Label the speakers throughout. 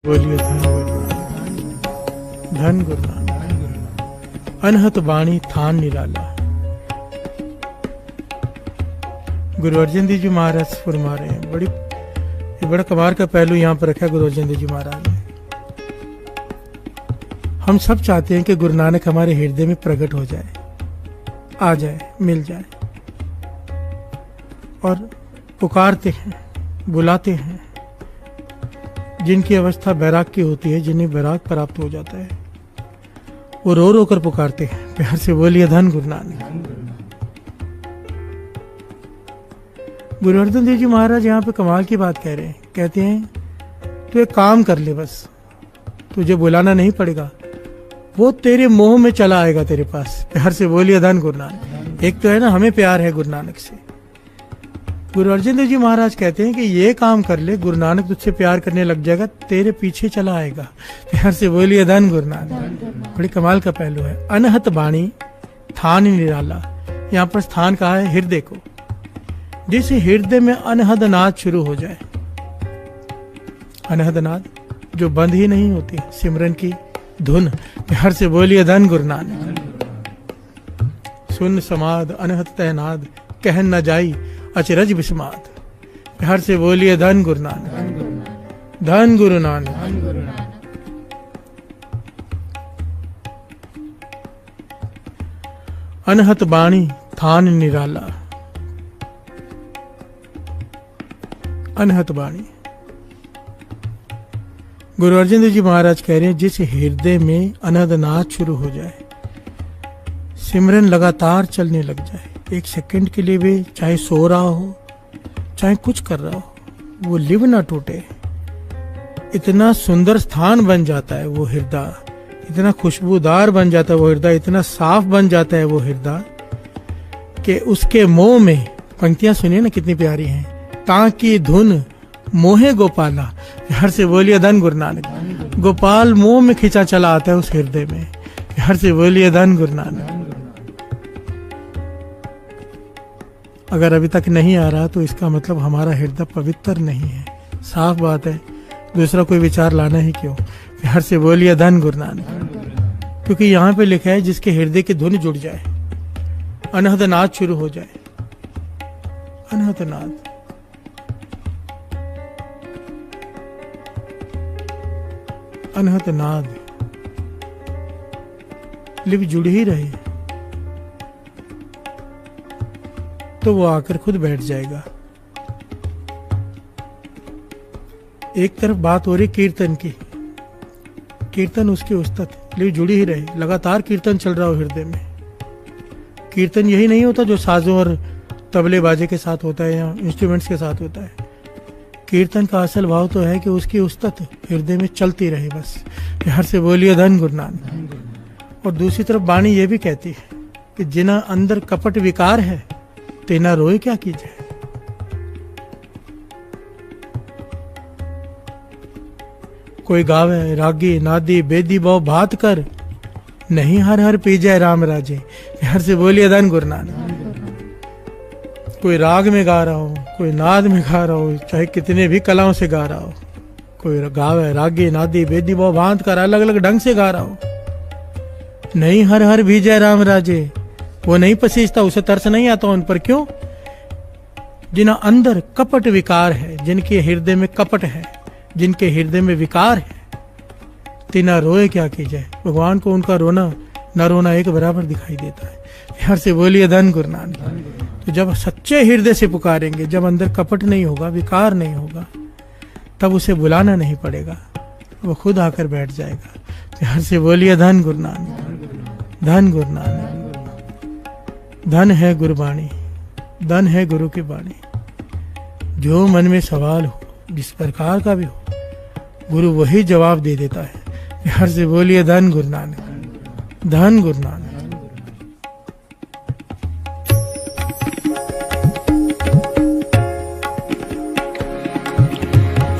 Speaker 1: बोलिए धन गुरु नानक। अनहत बाणी थान निराला। गुरु अर्जन देव जी महाराज फरमा रहे हैं, ये बड़ा कमाल का पहलू यहाँ पर रखा है गुरु अर्जन देव जी महाराज ने। हम सब चाहते हैं कि गुरु नानक हमारे हृदय में प्रकट हो जाए, आ जाए, मिल जाए, और पुकारते हैं, बुलाते हैं। जिनकी अवस्था बैराग की होती है, जिन्हें बैराग प्राप्त हो जाता है, वो रो रो कर पुकारते हैं। प्यार से बोलिए धन गुरु नानक। गुरु अर्जन देव जी महाराज यहाँ पे कमाल की बात कह रहे हैं। कहते हैं तू एक काम कर ले, बस तुझे बुलाना नहीं पड़ेगा, वो तेरे मोह में चला आएगा तेरे पास। प्यार से बोलिए धन गुरु नानक। एक तो है ना, हमें प्यार है गुरु नानक से। गुरु अर्जन देव जी महाराज कहते हैं कि ये काम कर ले, गुरु नानक तुझसे प्यार करने लग जाएगा, तेरे पीछे चला आएगा। प्यार से बोलिए धन गुरु नानक। बड़ी कमाल का पहलू है। अनहत बाणी थान निराला। यहाँ पर स्थान कहा है हृदय को। जैसे हृदय में अनहद नाद शुरू हो जाए, अनहद नाद जो बंद ही नहीं होती, सिमरन की धुन। प्यार से बोलिए धन गुरु नानक। सुन समाद अनहत तहनाद, कहन न जाई अचरज विस्माद। प्यार से बोलिए धन गुरु नानक। धन गुरु नानक। अनहत बाणी थान निराला। अनहत बाणी। गुरु अर्जन देव जी महाराज कह रहे हैं, जिस हृदय में अनहद नाद शुरू हो जाए, सिमरन लगातार चलने लग जाए, एक सेकंड के लिए भी, चाहे सो रहा हो, चाहे कुछ कर रहा हो, वो लिव ना टूटे। इतना सुंदर स्थान बन जाता है वो हृदय, इतना खुशबूदार बन जाता है वो हृदय, इतना साफ बन जाता है वो हृदय कि उसके मोह में, पंक्तियां सुनिए ना कितनी प्यारी हैं, ताकि धुन मोहे गोपाला। प्यार से बोलिए धन गुरु नानक। गोपाल मोह में खिंचा चला आता है उस हृदय में। प्यार से बोलिए धन गुरु नानक। अगर अभी तक नहीं आ रहा तो इसका मतलब हमारा हृदय पवित्र नहीं है। साफ बात है, दूसरा कोई विचार लाना ही क्यों। प्यार से बोलिए धन गुरु नानक। क्योंकि यहाँ पे लिखा है, जिसके हृदय की धुन जुड़ जाए, अनहद नाद शुरू हो जाए, अनहद नाद। अनहद नाद लिप जुड़ ही रहे तो वो आकर खुद बैठ जाएगा। एक तरफ बात हो रही कीर्तन की, कीर्तन उसकी उस्तत, लिप जुड़ी ही रहे, लगातार कीर्तन चल रहा हो हृदय में। कीर्तन यही नहीं होता जो साजों और तबले बाजे के साथ होता है या इंस्ट्रूमेंट्स के साथ होता है। कीर्तन का असल भाव तो है कि उसकी उस्तत हृदय में चलती रहे बस। प्यार से बोलिए धन गुरु नानक। और दूसरी तरफ वाणी ये भी कहती है कि जिना अंदर कपट विकार है, तेना रोए क्या कीजिए। कोई गावे रागी नादी बेदी बहु भात कर, नहीं हर हर पी जाए राम राजे। प्यार से बोलिए धन गुरु नानक। कोई राग में गा रहा हो, कोई नाद में गा रहा हो, चाहे कितने भी कलाओं से गा रहा हो, कोई गावे रागी नादी बेदी बहु भात कर, अलग अलग ढंग से गा रहा हो, नहीं हर हर भी जाए राम राजे, वो नहीं पसीजता, उसे तरस नहीं आता उन पर। क्यों? जिन्हें अंदर कपट विकार है, जिनके हृदय में कपट है, जिनके हृदय में विकार है, तिना रोए क्या की जाए। भगवान को उनका रोना न रोना एक बराबर दिखाई देता है। प्यार से बोलिए धन गुरु नानक। तो जब सच्चे हृदय से पुकारेंगे, जब अंदर कपट नहीं होगा, विकार नहीं होगा, तब उसे बुलाना नहीं पड़ेगा, वो खुद आकर बैठ जाएगा। प्यार से बोलिए धन गुरु नानक। धन गुरु नानक। धन है गुरबाणी, धन है गुरु की बाणी। जो मन में सवाल हो, जिस प्रकार का भी हो, गुरु वही जवाब दे देता है। प्यार से बोलिए धन गुरु नानक। धन गुरु नानक।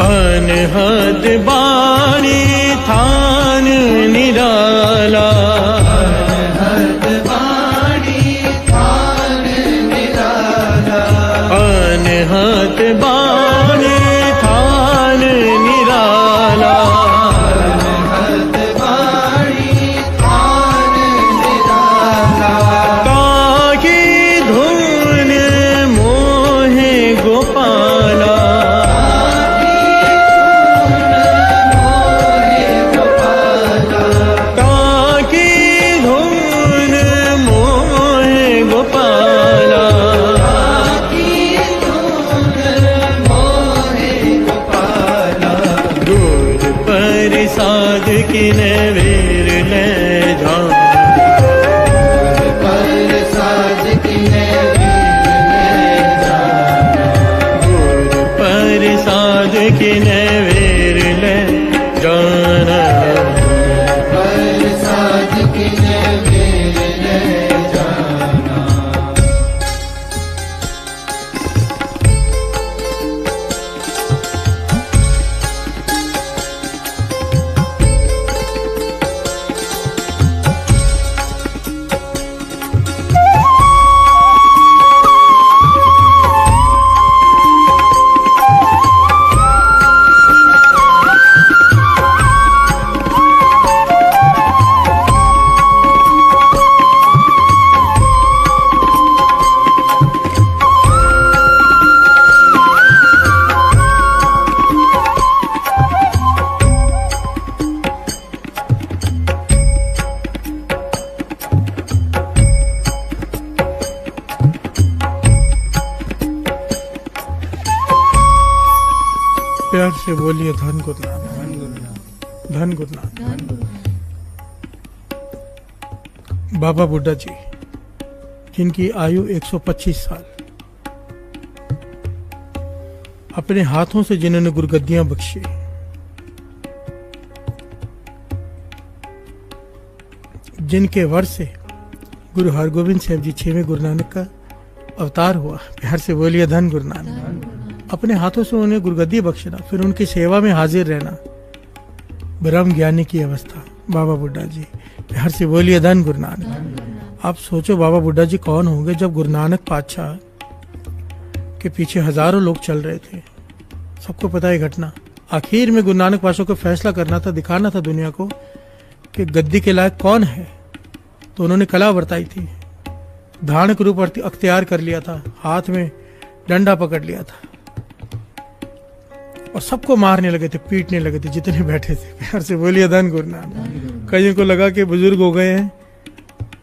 Speaker 1: अनहद बाणी थान निराला। अनहद बाणी थान निराला। अनहद बाणी थान निराला। साध किने वीर ले जाना,
Speaker 2: पर साध किने वीर ले जाना,
Speaker 1: गुर पर साध किने वीर ले जाना,
Speaker 2: पर साध किने वीर ले जाना।
Speaker 1: प्यार से बोलिए धन गुरु नानक, धन गुरु नानक। बाबा बुड्ढा जी जिनकी आयु 125 साल, अपने हाथों से जिन्होंने गुरगद्दियां बख्शी, जिनके वर्ष से गुरु हरगोविंद साहब जी 6वें गुरु नानक का अवतार हुआ। प्यार से बोलिए धन गुरु नानक। अपने हाथों से उन्हें गुरगद्दी बख्शना, फिर उनकी सेवा में हाजिर रहना, ब्रह्म ज्ञानी की अवस्था। बाबा बुड्ढा जी, प्यार से बोलिए धन गुरु नानक। आप सोचो बाबा बुड्ढा जी कौन होंगे जब गुरु नानक पातशाह के पीछे हजारों लोग चल रहे थे। सबको पता है घटना। आखिर में गुरु नानक पातशाह को फैसला करना था, दिखाना था दुनिया को कि गद्दी के लायक कौन है। तो उन्होंने कला बरताई थी, धारणक रूप अख्तियार कर लिया था, हाथ में डंडा पकड़ लिया था और सबको मारने लगे थे, पीटने लगे थे जितने बैठे थे। प्यार से बोलिए धन गुरु नानक। कईयों को लगा कि बुजुर्ग हो गए हैं,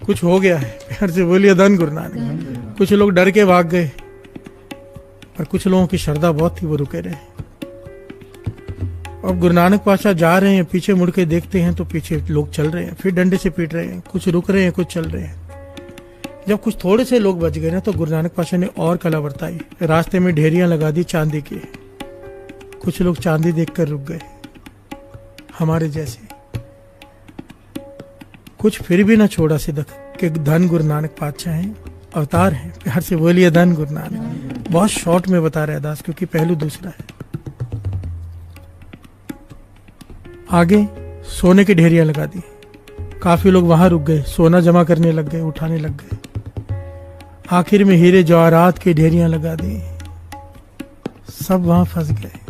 Speaker 1: कुछ हो गया है। प्यार से बोलिए धन गुरु नानक। कुछ लोग डर के भाग गए, पर कुछ लोगों की श्रद्धा बहुत थी, वो रुके रहे। अब गुरु नानक पातशाह जा रहे हैं, पीछे मुड़ के देखते हैं तो पीछे लोग चल रहे हैं, फिर डंडे से पीट रहे हैं, कुछ रुक रहे हैं, कुछ चल रहे हैं। जब कुछ थोड़े से लोग बच गए ना, तो गुरु नानक पातशाह ने और कला बरताई। रास्ते में ढेरियां लगा दी चांदी की। कुछ लोग चांदी देखकर रुक गए, हमारे जैसे। कुछ फिर भी ना छोड़ा सिदक कि धन गुरु नानक पातशाह हैं, अवतार हैं। प्यार से बोलिए धन गुरु नानक। बहुत शॉर्ट में बता रहे दास, क्योंकि पहलू दूसरा है। आगे सोने की ढेरियां लगा दी, काफी लोग वहां रुक गए, सोना जमा करने लग गए, उठाने लग गए। आखिर में हीरे जवाहरात की ढेरियां लगा दी, सब वहां फंस गए।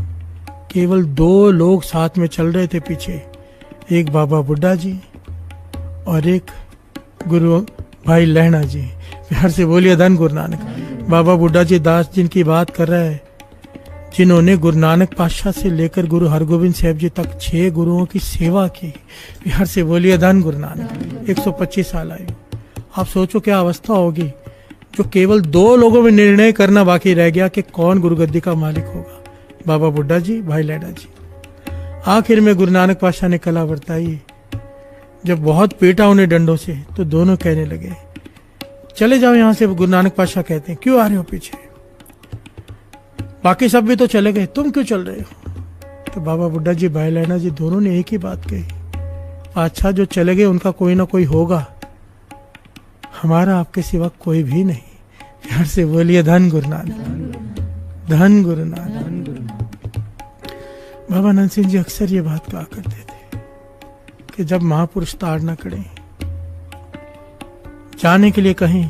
Speaker 1: केवल 2 लोग साथ में चल रहे थे पीछे, एक बाबा बुड्ढा जी और एक गुरु भाई लहणा जी। प्यार से बोलिए धन गुरु नानक। बाबा बुड्ढा जी दास जिनकी बात कर रहा है, जिन्होंने गुरु नानक पातशाह से लेकर गुरु हरगोविंद साहब जी तक 6 गुरुओं की सेवा की। प्यार से बोलिए धन गुरु नानक। 125 साल आयु। आप सोचो क्या अवस्था होगी जो केवल 2 लोगों में निर्णय करना बाकी रह गया कि कौन गुरुगद्दी का मालिक होगा, बाबा बुड्ढा जी, भाई लहणा जी। आखिर में गुरु नानक पातशाह ने कला बरताई। जब बहुत पीटा उन्हें डंडों से, तो दोनों कहने लगे चले जाओ यहां से। गुरु नानक पातशाह कहते हैं क्यों आ रहे हो पीछे, बाकी सब भी तो चले गए, तुम क्यों चल रहे हो। तो बाबा बुड्ढा जी, भाई लहणा जी दोनों ने एक ही बात कही, पातशाह जो चले गए उनका कोई ना कोई होगा, हमारा आपके सिवा कोई भी नहीं। प्यार से बोलिए धन गुरु नानक, धन गुरु नानक। बाबा नंद सिंह जी अक्सर ये बात कहा करते थे कि जब महापुरुष ताड़ना करें, जाने के लिए कहें,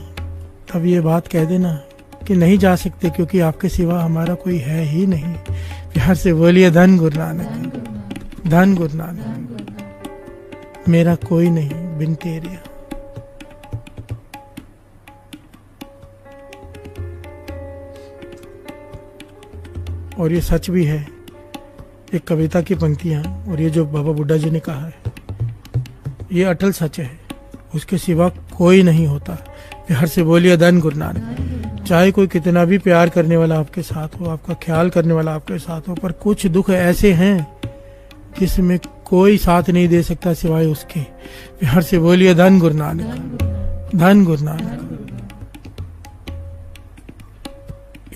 Speaker 1: तब ये बात कह देना कि नहीं जा सकते क्योंकि आपके सिवा हमारा कोई है ही नहीं। प्यार से बोलिए धन गुरु नानक, धन गुरु नानक। मेरा कोई नहीं बिन तेरे। और ये सच भी है, एक कविता की पंक्तियां, और ये जो बाबा बुड्ढा जी ने कहा है ये अटल सच है, उसके सिवा कोई नहीं होता। प्यार से बोलिए धन गुरु नानक। चाहे कोई कितना भी प्यार करने वाला आपके साथ हो, आपका ख्याल करने वाला आपके साथ हो, पर कुछ दुख ऐसे हैं जिसमें कोई साथ नहीं दे सकता सिवाय उसके। प्यार से बोलिए धन गुरु नानक, धन गुरु नानक।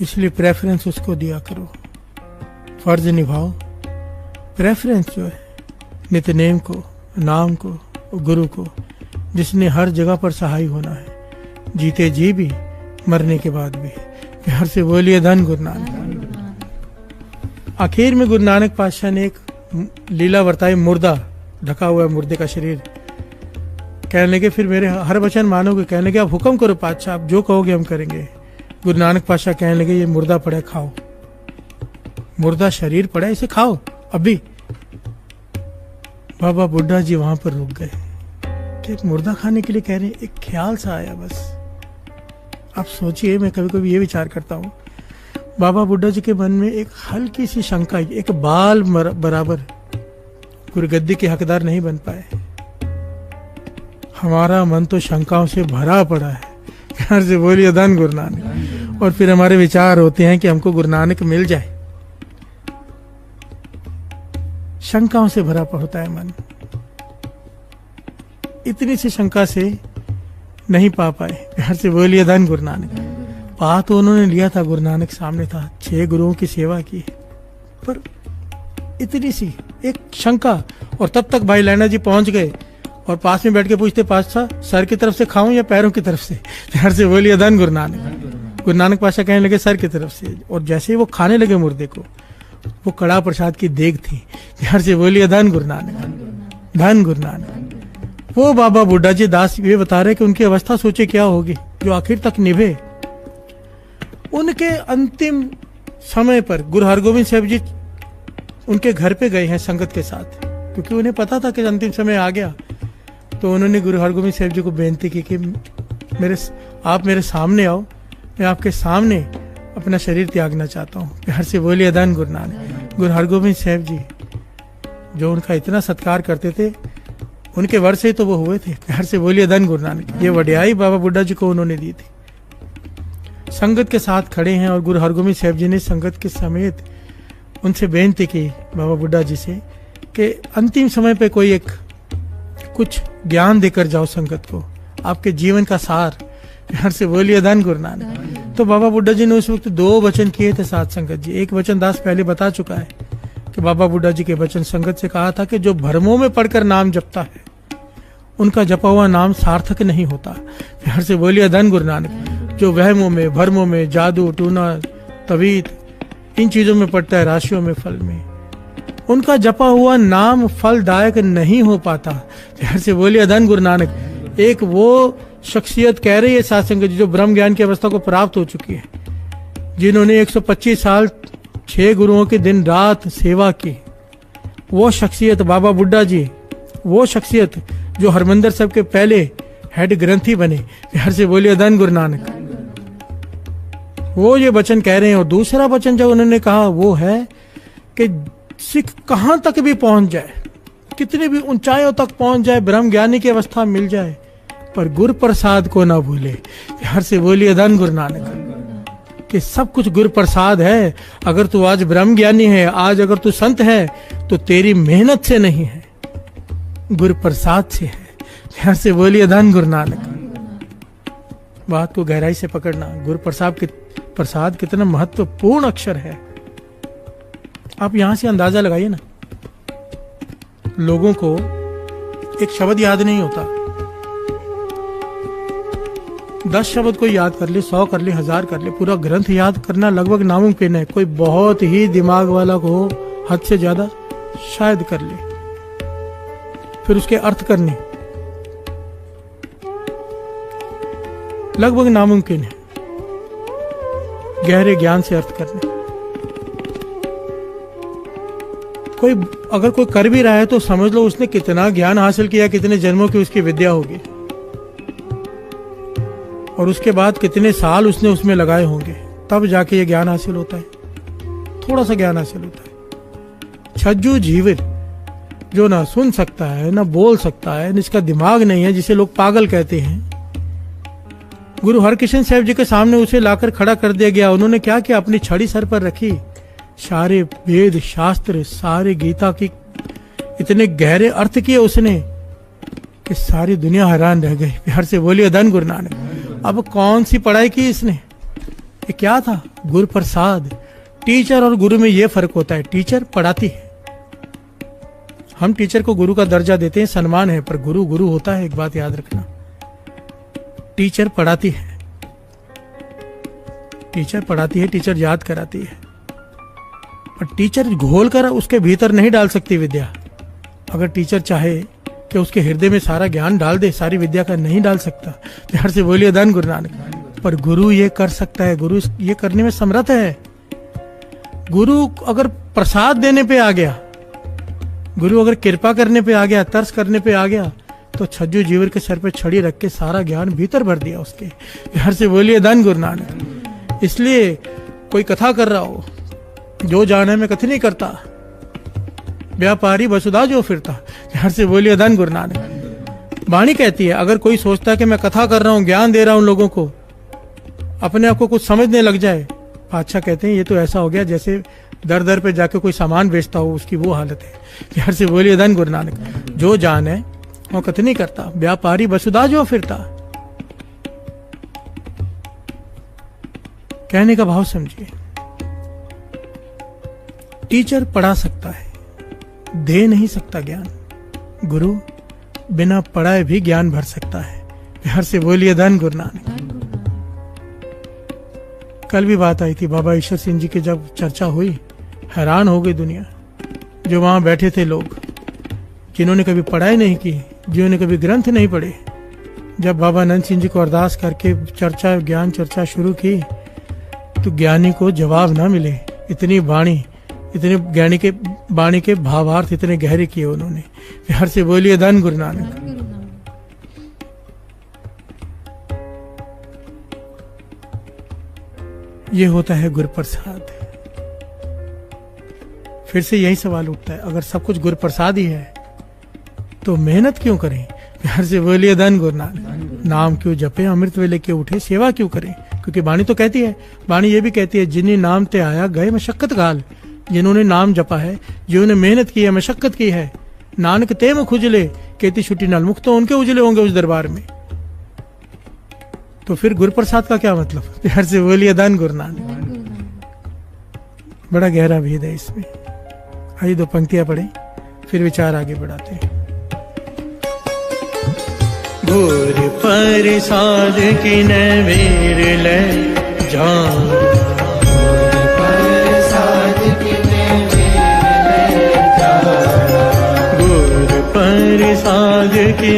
Speaker 1: इसलिए प्रेफरेंस उसको दिया करो, फर्ज निभाओ। प्रेफरेंस जो है नित्यनेम को, नाम को, गुरु को, जिसने हर जगह पर सहाय होना है, जीते जी भी मरने के बाद भी। प्यार से बोलिए धन गुरु नानक। आखिर में गुरु नानक पातशाह ने एक लीला वर्ताई, मुर्दा, ढका हुआ मुर्दे का शरीर। कहने लगे फिर मेरे हर वचन मानोगे? कहने लगे आप हुक्म करो पातशाह, आप जो कहोगे हम करेंगे। गुरु नानक पातशाह कहने लगे ये मुर्दा पड़ा है, खाओ। मुर्दा शरीर पड़ा है, इसे खाओ अभी। बाबा बुड्ढा जी वहां पर रुक गए कि एक मुर्दा खाने के लिए कह रहे हैं। एक ख्याल सा आया बस। आप सोचिए, मैं कभी कभी ये विचार करता हूँ, बाबा बुड्ढा जी के मन में एक हल्की सी शंका, एक बाल बराबर गुरुगद्दी के हकदार नहीं बन पाए। हमारा मन तो शंकाओं से भरा पड़ा है। प्यार से बोलिए धन गुरु नानक। और फिर हमारे विचार होते हैं कि हमको गुरु नानक मिल जाए। शंकाओं से भरा होता है मन। इतनी सी शंका से नहीं पा पाए। प्यार से बोलिए धन गुरु नानक। पा तो उन्होंने लिया था, गुरु नानक सामने था, 6 गुरुओं की सेवा की, पर इतनी सी एक शंका। और तब तक भाई लैंडा जी पहुंच गए और पास में बैठ के पूछते, पातशाह सर की तरफ से खाऊं या पैरों की तरफ से? प्यार से बोलिए धन गुरु नानक। गुरु नानक पातशाह कहने लगे सर की तरफ से। और जैसे ही वो खाने लगे मुर्दे को, वो कड़ा प्रसाद की देग थी। प्यार से बोलिए धन गुरु नानक, धन गुरु नानक। वो बाबा बुड्ढा जी दास ये बता रहे कि उनकी अवस्था सोचे क्या होगी जो आखिर तक निभे। उनके अंतिम समय पर गुरु हरगोविंद साहब जी उनके घर पे गए हैं संगत के साथ, क्योंकि उन्हें पता था कि अंतिम समय आ गया। तो उन्होंने गुरु हरगोविंद साहब जी को बेनती की कि आप मेरे सामने आओ, मैं आपके सामने अपना शरीर त्यागना चाहता हूँ। प्यार से बोलिए धन गुरु नानक। गुरु हरगोविंद साहब जी जो उनका इतना सत्कार करते थे, उनके वर से ही तो वो हुए थे। प्यार से बोलिए धन गुरु नानक। ये वडियाई बाबा बुड्ढा जी को उन्होंने दी थी। संगत के साथ खड़े हैं और गुरु हरगोविंद साहब जी ने संगत के समेत उनसे बेनती की बाबा बुड्ढा जी से कि अंतिम समय पे कोई एक कुछ ज्ञान देकर जाओ संगत को, आपके जीवन का सार। प्यार से बोलिए धन गुरु नानक। तो बाबा बुड्ढा जी ने उस वक्त 2 वचन किए थे साथ संगत जी। एक वचन दास पहले बता चुका है कि बाबा बुड्ढा जी के वचन संगत से कहा था कि जो भ्रमों में पढ़कर नाम जपता है, उनका जपा हुआ नाम सार्थक नहीं होता। प्यार से बोलिए धन गुरु नानक। जो वहमों में, भरमों में, जादू टूना तवीत, इन चीजों में पड़ता है, राशियों में, फल में, उनका जपा हुआ नाम फलदायक नहीं हो पाता। प्यार से बोलिए धन गुरु नानक। एक वो शख्सियत कह रही है सात्संग जी जो ब्रह्म ज्ञान की अवस्था को प्राप्त हो चुकी है, जिन्होंने 125 साल 6 गुरुओं की दिन रात सेवा की। वो शख्सियत बाबा बुड्ढा जी, वो शख्सियत जो हरमंदिर साहब के पहले हेड ग्रंथी बने। प्यार से बोलिए धन गुरु नानक। वो ये वचन कह रहे हैं। और दूसरा वचन जो उन्होंने कहा वो है कि सिख कहां तक भी पहुंच जाए, कितनी भी ऊंचाइयों तक पहुंच जाए, ब्रह्म ज्ञानी की अवस्था मिल जाए, पर गुरु प्रसाद को ना भूले। प्यार से बोलिए धन गुरु नानक। कि सब कुछ गुरु प्रसाद है। अगर तू आज ब्रह्म ज्ञानी है, आज अगर तू संत है, तो तेरी मेहनत से नहीं है, गुरु प्रसाद से है। प्यार से बोलिए धन गुरु नानक। बात को गहराई से पकड़ना। गुरु प्रसाद कितना महत्वपूर्ण अक्षर है, आप यहां से अंदाजा लगाइए ना। लोगों को एक शब्द याद नहीं होता, 10 शब्द कोई याद कर ले, 100 कर ले, 1000 कर ले, पूरा ग्रंथ याद करना लगभग नामुमकिन है। कोई बहुत ही दिमाग वाला को हद से ज्यादा शायद कर ले, फिर उसके अर्थ करने लगभग नामुमकिन है, गहरे ज्ञान से अर्थ करने। कोई अगर कोई कर भी रहा है तो समझ लो उसने कितना ज्ञान हासिल किया, कितने जन्मों की उसकी विद्या होगी, और उसके बाद कितने साल उसने उसमें लगाए होंगे, तब जाके ये ज्ञान हासिल होता है। थोड़ा सा ज्ञान हासिल होता है। छज्जू जीवित जो ना सुन सकता है, ना बोल सकता है, जिसका दिमाग नहीं है, जिसे लोग पागल कहते हैं, गुरु हरकृष्ण साहब जी के सामने उसे लाकर खड़ा कर दिया गया। उन्होंने क्या किया, अपनी छड़ी सर पर रखी, सारे वेद शास्त्र, सारे गीता की इतने गहरे अर्थ किए उसने कि सारी दुनिया हैरान रह गई। प्यार से बोलिए धन गुरु नानक। अब कौन सी पढ़ाई की इसने? ये क्या था? गुरु प्रसाद। टीचर और गुरु में ये फर्क होता है, टीचर पढ़ाती है, हम टीचर को गुरु का दर्जा देते हैं, सम्मान है, पर गुरु गुरु होता है। एक बात याद रखना, टीचर पढ़ाती है, टीचर पढ़ाती है, टीचर याद कराती है, पर टीचर घोल कर उसके भीतर नहीं डाल सकती विद्या। अगर टीचर चाहे कि उसके हृदय में सारा ज्ञान डाल दे, सारी विद्या का नहीं डाल सकता। प्यार से बोलिए धन गुरु नानक। पर गुरु ये कर सकता है, गुरु ये करने में समर्थ है। गुरु अगर प्रसाद देने पे आ गया, गुरु अगर कृपा करने पे आ गया, तरस करने पे आ गया, तो छज्जू जीवर के सर पे छड़ी रख के सारा ज्ञान भीतर भर दिया उसके। प्यार से बोलिए धन गुरु नानक। इसलिए कोई कथा कर रहा हो, जो जाने में कथी नहीं करता, व्यापारी वसुधा जो फिरता। प्यार से बोलिए धन गुरु नानक। वाणी कहती है, अगर कोई सोचता है कि मैं कथा कर रहा हूं, ज्ञान दे रहा हूं लोगों को, अपने आप को कुछ समझने लग जाए, पातशाह कहते हैं ये तो ऐसा हो गया जैसे दर दर पे जाके कोई सामान बेचता हो, उसकी वो हालत है। प्यार से बोलिए धन गुरु नानक। जो जान है वो कथी नहीं करता, व्यापारी वसुधा जो फिरता। कहने का भाव समझिए, टीचर पढ़ा सकता है, दे नहीं सकता ज्ञान। गुरु बिना पढ़ाए भी ज्ञान भर सकता है। प्यार से बोलिए धन गुरु नानक। कल भी बात आई थी, बाबा ईश्वर सिंह जी की जब चर्चा हुई, हैरान हो गई दुनिया। जो वहां बैठे थे लोग, जिन्होंने कभी पढ़ाई नहीं की, जिन्होंने कभी ग्रंथ नहीं पढ़े, जब बाबा नंद सिंह जी को अरदास करके चर्चा, ज्ञान चर्चा शुरू की, तो ज्ञानी को जवाब ना मिले। इतनी वाणी, इतने ज्ञानी के वाणी के भावार्थ इतने गहरे किए उन्होंने। प्यार से बोलिए धन गुरु नानक। ये होता है गुरु प्रसाद। फिर से यही सवाल उठता है, अगर सब कुछ गुरु प्रसाद ही है तो मेहनत क्यों करें? प्यार से बोलिए धन गुरु नानक। नाम क्यों जपे, अमृत वेले के उठे, सेवा क्यों करें? क्योंकि वाणी तो कहती है, वाणी ये भी कहती है, जिन्हें नाम ते आया गए मशक्कत घाल। जिन्होंने नाम जपा है, जिन्होंने मेहनत की है, मशक्कत की है, नानक ते मुख उजले, कहती छुट्टी नाल मुख तो उनके उजले होंगे उस दरबार में। तो फिर गुरु प्रसाद का क्या मतलब? प्यार से बोलिए धन गुरु नानक। बड़ा गहरा भेद है इसमें। आइए दो पंक्तियां पढ़े, फिर विचार आगे बढ़ाते हैं। गुरु प्रसाद की नवीर ले जान, प्रसाद की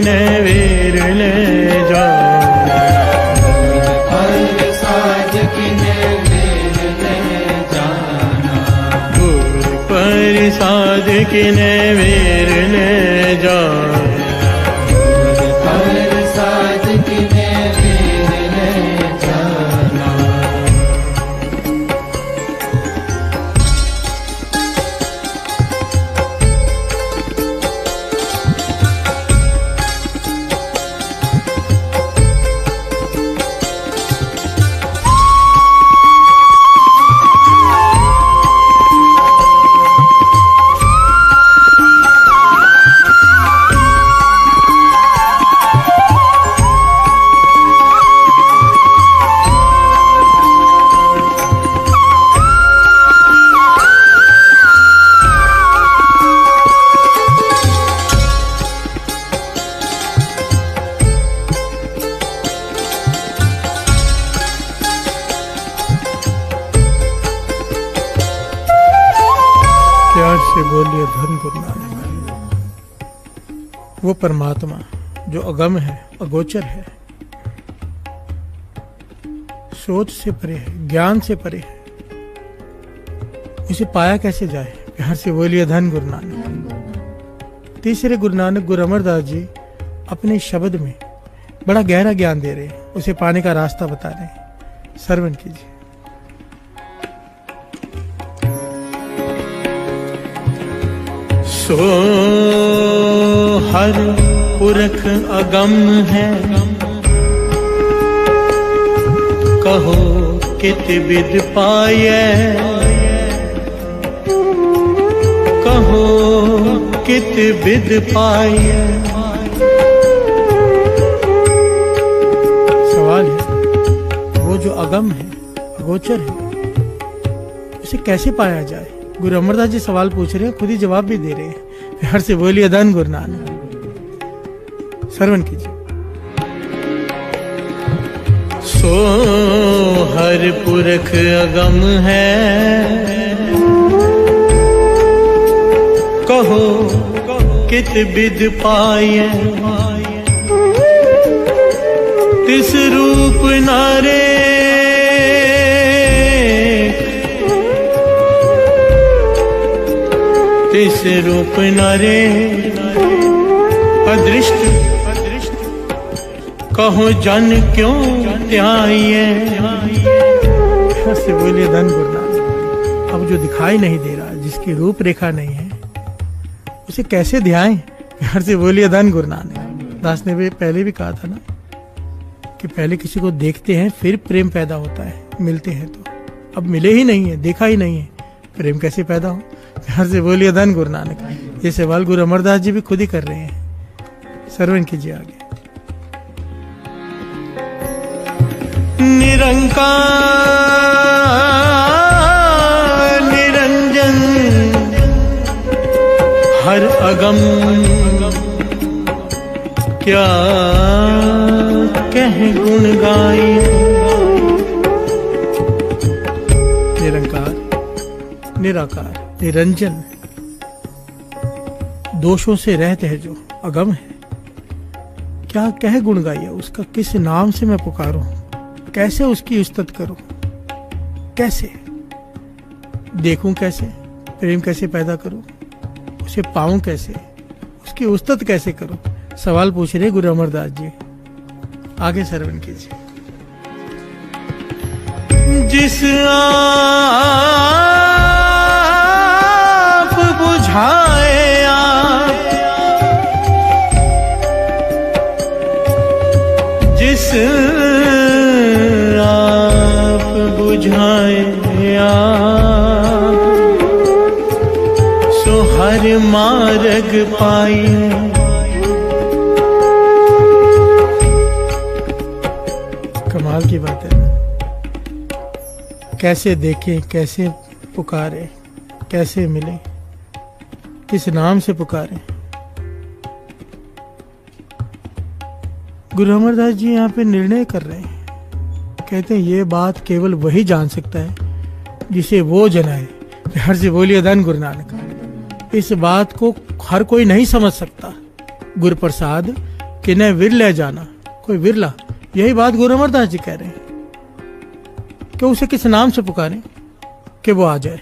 Speaker 1: नवीर ले जा,
Speaker 2: प्रसाद की नवीर ले जाना,
Speaker 1: गुरु प्रसाद की नवीर ले जा,
Speaker 2: प्रसाद की नवीर ले जाना।
Speaker 1: से बोलिए धन गुरु नानक। वो परमात्मा जो अगम है, अगोचर है, सोच से परे है, ज्ञान से परे है, उसे पाया कैसे जाए? प्यार से बोलिए धन गुरु नानक। तीसरे गुरु नानक गुरु अमरदास जी अपने शब्द में बड़ा गहरा ज्ञान दे रहे हैं, उसे पाने का रास्ता बता रहे हैं। श्रवण कीजिए। सो हर पुरख अगम है, कहो कित विद पाए, कहो कित बिद पाइए। सवाल है वो जो अगम है, अगोचर है, उसे कैसे पाया जाए? गुरु अमरदास जी सवाल पूछ रहे हैं, खुद ही जवाब भी दे रहे हैं। प्यार से बोलिए धन गुरु नानक। श्रवण कीजिए। सो हर पुरख अगम है, कहो कित बिद पाइए। तिस रूप नारे तिस रूप नारे अदृष्ट कहो जन क्यों त्याइए। से बोलिए धन गुरु नानक। अब जो दिखाई नहीं दे रहा, जिसकी रूप रेखा नहीं है, उसे कैसे ध्याएं? प्यार से बोलिए धन गुरु नानक। दास ने भी पहले भी कहा था ना कि पहले किसी को देखते हैं फिर प्रेम पैदा होता है, मिलते हैं तो। अब मिले ही नहीं है, देखा ही नहीं है, प्रेम कैसे पैदा हो? प्यार से बोलिए धन गुरु नानक। ये सवाल गुरु अमरदास जी भी खुद ही कर रहे हैं। श्रवण कीजिए आगे। निरंकार निरंजन हर अगम, क्या कह गुण गाए। निरंकार निराकार निरंजन, दोषों से रहते हैं जो अगम है, क्या कह गुण गाइए उसका? किस नाम से मैं पुकारूं? कैसे उसकी उस्तत करूं? कैसे देखूं? कैसे प्रेम कैसे पैदा करूं? उसे पाऊं कैसे? उसकी उस्तत कैसे करूं? सवाल पूछ रहे गुरु अमरदास जी। आगे श्रवण कीजिए। जिस आप बुझाए आप, जिस आप बुझाए आप, सो हर मार्ग पाइए। कमाल की बात है। कैसे देखें, कैसे पुकारे, कैसे मिले, किस नाम से पुकारे? गुरु अमरदास जी यहाँ पे निर्णय कर रहे हैं। कहते हैं ये बात केवल वही जान सकता है जिसे वो जनाए। प्यार से बोलिए धन गुरु नानक। इस बात को हर कोई नहीं समझ सकता। गुरु प्रसाद किन्हें विरले जाना, कोई विरला। यही बात गुरु अमरदास जी कह रहे हैं कि उसे किस नाम से पुकारें कि वो आ जाए।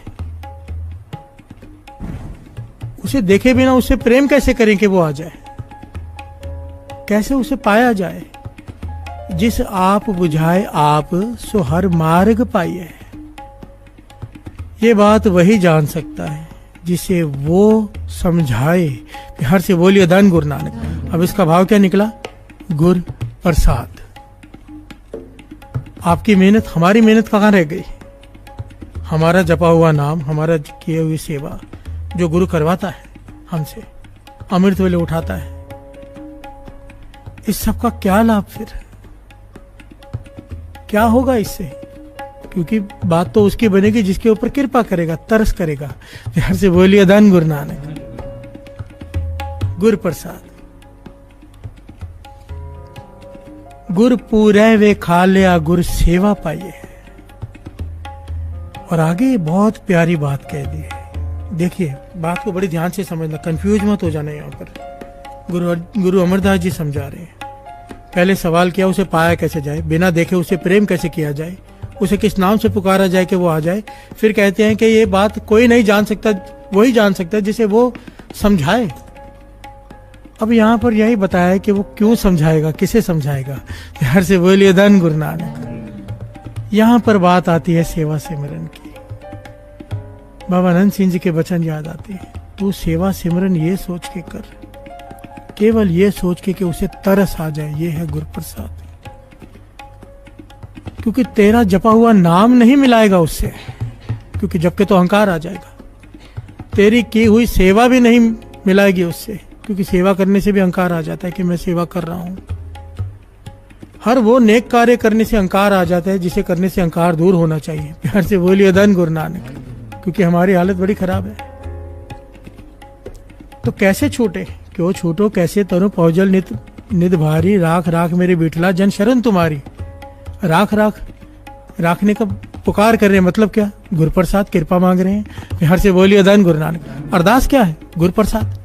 Speaker 1: उसे देखे बिना उससे प्रेम कैसे करें कि वो आ जाए? कैसे उसे पाया जाए? जिस आप बुझाए आप, सो हर मार्ग पाइए। ये बात वही जान सकता है जिसे वो समझाए। प्यार से बोलिए धन गुरु नानक। अब इसका भाव क्या निकला? गुर प्रसाद। आपकी मेहनत, हमारी मेहनत कहाँ रह गई? हमारा जपा हुआ नाम, हमारा किए हुई सेवा जो गुरु करवाता है हमसे, अमृत वेले उठाता है, इस सब का क्या लाभ? फिर क्या होगा इससे? क्योंकि बात तो उसकी बनेगी जिसके ऊपर कृपा करेगा, तरस करेगा। प्यार से बोलिए धन गुरु नानक। गुरु प्रसाद। गुर पूरे वे खा लिया, गुर सेवा पाइए। और आगे बहुत प्यारी बात कह दी है। देखिए, बात को बड़ी ध्यान से समझना, कंफ्यूज मत हो जाना। यहाँ पर गुरु अमरदास जी समझा रहे हैं। पहले सवाल किया उसे पाया कैसे जाए, बिना देखे उसे प्रेम कैसे किया जाए, उसे किस नाम से पुकारा जाए कि वो आ जाए। फिर कहते हैं कि ये बात कोई नहीं जान सकता, वही जान सकता है जिसे वो समझाए। अब यहाँ पर यही बताया कि वो क्यों समझाएगा, किसे समझाएगा। प्यार से बोलिए धन गुरु नानक। यहाँ पर बात आती है सेवा सिमरन की। बाबा आनंद सिंह जी के वचन याद आते हैं। तू सेवा सिमरन ये सोच के कर, केवल ये सोच के कि उसे तरस आ जाए। ये है गुरु प्रसाद। क्योंकि तेरा जपा हुआ नाम नहीं मिलाएगा उससे, क्योंकि जब के तो अहंकार आ जाएगा। तेरी की हुई सेवा भी नहीं मिलाएगी उससे, क्योंकि सेवा करने से भी अहंकार आ जाता है कि मैं सेवा कर रहा हूं। हर वो नेक कार्य करने से अहंकार आ जाता है जिसे करने से अहंकार दूर होना चाहिए। प्यार से बोलिए धन गुरु नानक, क्योंकि हमारी हालत बड़ी खराब है। तो कैसे छूटे, क्यों छूटो कैसे तनु पौजल नित निध भारी, राख राख मेरे बिठला जन शरण तुम्हारी। राख राख राखने का पुकार कर रहे हैं, मतलब क्या, गुरु प्रसाद कृपा मांग रहे हैं। प्यार से बोलिए धन गुरु नानक। अरदास क्या है, गुरु प्रसाद।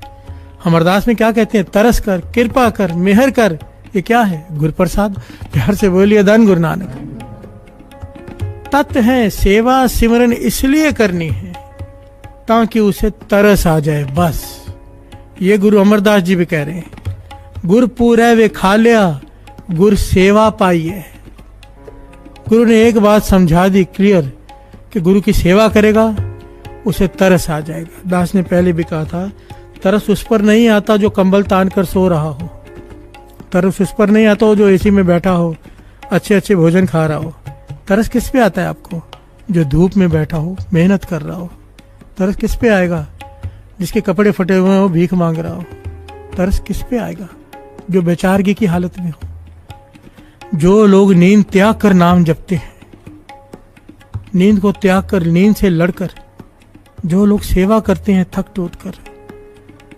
Speaker 1: हम अरदास में क्या कहते हैं, तरस कर, कृपा कर, मेहर कर, ये क्या है, गुरु प्रसाद। प्यार से बोलिए धन गुरु नानक। तत्व है सेवा सिमरन इसलिए करनी है ताकि उसे तरस आ जाए, बस। ये गुरु अमरदास जी भी कह रहे हैं, गुर पूरे वे खा लिया, गुर सेवा पाइए। गुरु ने एक बात समझा दी क्लियर कि गुरु की सेवा करेगा उसे तरस आ जाएगा। दास ने पहले भी कहा था, तरस उस पर नहीं आता जो कंबल तान कर सो रहा हो, तरस उस पर नहीं आता हो जो एसी में बैठा हो, अच्छे अच्छे भोजन खा रहा हो। तरस किस पे आता है आपको, जो धूप में बैठा हो, मेहनत कर रहा हो। तरस किस पे आएगा, जिसके कपड़े फटे हुए हो, भीख मांग रहा हो। तरस किस पे आएगा, जो बेचारगी की हालत में हो। जो लोग नींद त्याग कर नाम जपते हैं, नींद को त्याग कर, नींद से लड़कर, जो लोग सेवा करते हैं थक टूट कर,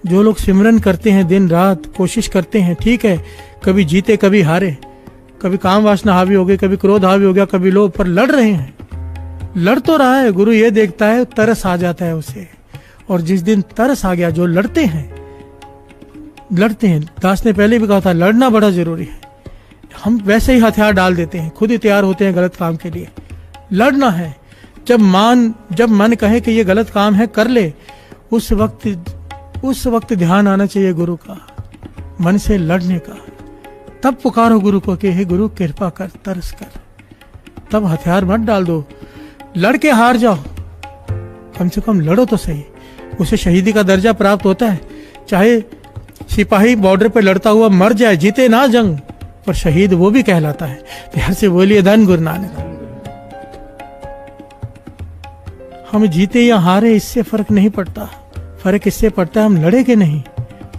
Speaker 1: जो लोग सिमरन करते हैं दिन रात, कोशिश करते हैं, ठीक है कभी जीते कभी हारे, कभी काम वासना हावी हो गई, कभी क्रोध हावी हो गया, कभी लोभ, पर लड़ रहे हैं, लड़ तो रहा है। गुरु ये देखता है, तरस आ जाता है उसे। और जिस दिन तरस आ गया, जो लड़ते हैं, दास ने पहले भी कहा था, लड़ना बड़ा जरूरी है। हम वैसे ही हथियार डाल देते हैं, खुद ही तैयार होते हैं गलत काम के लिए। लड़ना है, जब मन कहे कि ये गलत काम है, कर ले, उस वक्त ध्यान आना चाहिए गुरु का, मन से लड़ने का। तब पुकारो गुरु को कि हे गुरु कृपा कर, तरस कर। तब हथियार मत डाल दो, लड़के हार जाओ, कम से कम लड़ो तो सही। उसे शहीदी का दर्जा प्राप्त होता है। चाहे सिपाही बॉर्डर पे लड़ता हुआ मर जाए, जीते ना जंग, पर शहीद वो भी कहलाता है। प्यार से बोलिए धन गुरु नानक। हम जीते या हारे इससे फर्क नहीं पड़ता, फर्क इससे पड़ता है हम लड़े कि नहीं,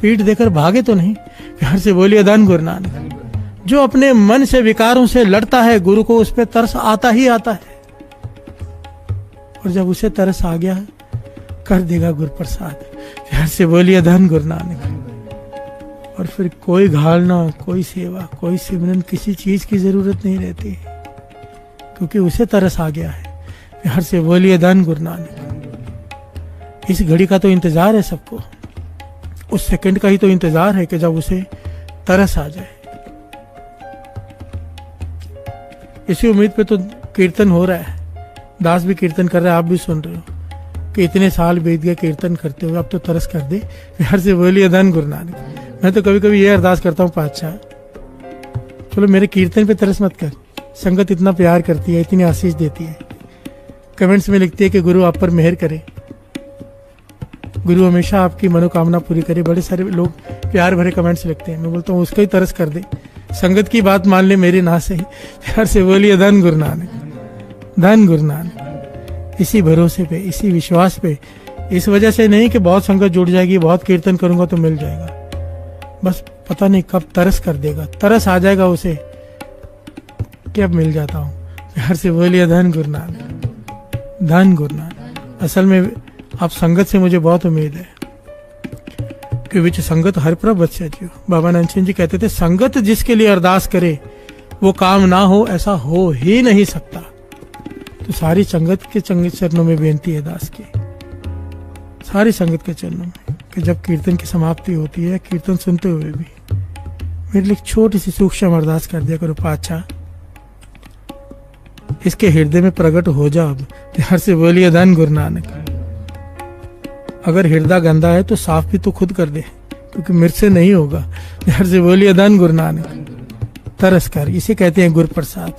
Speaker 1: पीठ देकर भागे तो नहीं। प्यार से बोलिए धन गुरु नानक। जो अपने मन से विकारों से लड़ता है, गुरु को उस पर तरस आता ही आता है। और जब उसे तरस आ गया, कर देगा गुरु प्रसाद। प्यार से बोलिए धन गुरु नानक। और फिर कोई घालना, कोई सेवा, कोई सिमरन, किसी चीज की जरूरत नहीं रहती, क्योंकि उसे तरस आ गया है। प्यार से बोलिए धन गुरु नानक। इस घड़ी का तो इंतजार है सबको, उस सेकंड का ही तो इंतजार है कि जब उसे तरस आ जाए। इसी उम्मीद पे तो कीर्तन हो रहा है, दास भी कीर्तन कर रहा है, आप भी सुन रहे हो कि इतने साल बीत गए कीर्तन करते हुए, अब तो तरस कर दे। प्यार से बोलिए धन गुरु नानक। मैं तो कभी कभी ये अरदास करता हूँ, पातशाह चलो मेरे कीर्तन पे तरस मत कर, संगत इतना प्यार करती है, इतनी आशीष देती है, कमेंट्स में लिखती है कि गुरु आप पर मेहर करे, गुरु हमेशा आपकी मनोकामना पूरी करे। बड़े सारे लोग प्यार भरे कमेंट्स लिखते हैं। मैं बोलता हूँ उसका ही तरस कर दे, संगत की बात मान ले, मेरी ना सही। प्यार से बोलिए धन गुरु नानक, धन गुरु नानक। इसी भरोसे पे, इसी विश्वास पे, इस वजह से नहीं कि बहुत संगत जुड़ जाएगी, बहुत कीर्तन करूंगा तो मिल जाएगा, बस पता नहीं कब तरस कर देगा, तरस आ जाएगा उसे कि अब मिल जाता हूँ। प्यार से बोलिए धन गुरु नानक, धन गुरु नानक। असल में आप संगत से मुझे बहुत उम्मीद है कि विच संगत हर प्रभ बच्चा। बाबा नानक सिंह जी कहते थे, संगत जिसके लिए अरदास करे वो काम ना हो, ऐसा हो ही नहीं सकता। तो सारी संगत के चरणों में बेनती है दास की, सारी संगत के चरणों में, कि जब कीर्तन की समाप्ति होती है, कीर्तन सुनते हुए भी मेरे लिए छोटी सी सूक्ष्म अरदास कर दिया करो, पातशाह इसके हृदय में प्रकट हो जा। अब प्यार से बोलिए धन गुरु नानक। अगर हृदय गंदा है तो साफ भी तो खुद कर दे, क्योंकि मेरे से नहीं होगा। प्यार से बोलिए धन गुरु नानक। तरस कर, इसे कहते हैं गुरु प्रसाद।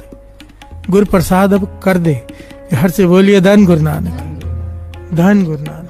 Speaker 1: गुरु प्रसाद अब कर दे। प्यार से बोलिए धन गुरु नानक, धन गुरु नानक।